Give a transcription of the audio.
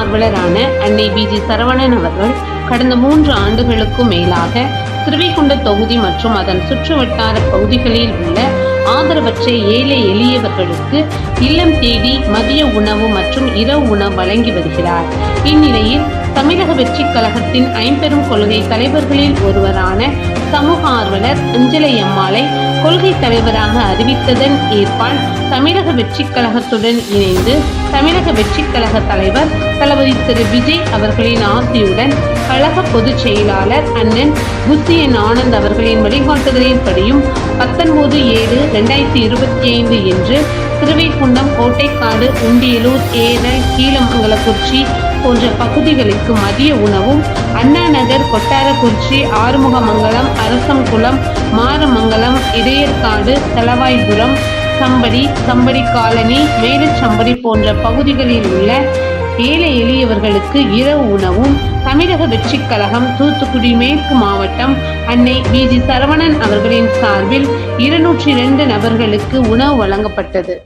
ஆர்வலரான அன்னை பிஜி சரவணன் அவர்கள் கடந்த 3 ஆண்டுகளுக்கும் மேலாக திருவைகுண்ட தொகுதி மற்றும் அதன் சுற்றுவட்டார பகுதிகளில் உள்ள ஆதரவற்ற ஏழை எளியவர்களுக்கு இல்லம் தேடி மதிய உணவு மற்றும் இரவு உணவு வழங்கி வருகிறார். இந்நிலையில் தமிழக வெற்றி கழகத்தின் ஐம்பெரும் கொள்கை தலைவர்களில் ஒருவரான சமூக ஆர்வலர் அஞ்சலை அம்மாளை கொள்கை தலைவராக அறிவித்ததன் ஏற்பால் தமிழக வெற்றி கழகத்துடன் இணைந்து தமிழக வெற்றி கழக தலைவர் தளபதி திரு விஜய் அவர்களின் ஆசையுடன் கழக பொதுச் செயலாளர் அண்ணன் புசியன் ஆனந்த் அவர்களின் வழிகாட்டுதலின்படியும் 19/7/2025 என்று திருவைகுண்டம், கோட்டைக்காடு, உண்டியலூர், ஏரல், கீழமங்கலக்குறிச்சி போன்ற பகுதிகளுக்கு மதிய உணவும், அண்ணா நகர், கொட்டாரக்குறிச்சி, ஆறுமுகமங்கலம், அரசங்குளம், மாரமங்கலம், இடையற்காடு, தளவாய்புரம், சம்படி காலனி, மேலச்சம்படி போன்ற பகுதிகளில் உள்ள ஏழை எளியவர்களுக்கு இரவு உணவும் தமிழக வெற்றி கழகம் தூத்துக்குடி மேற்கு மாவட்டம் அன்னை பிஜி சரவணன் அவர்களின் சார்பில் 202 நபர்களுக்கு உணவு வழங்கப்பட்டது.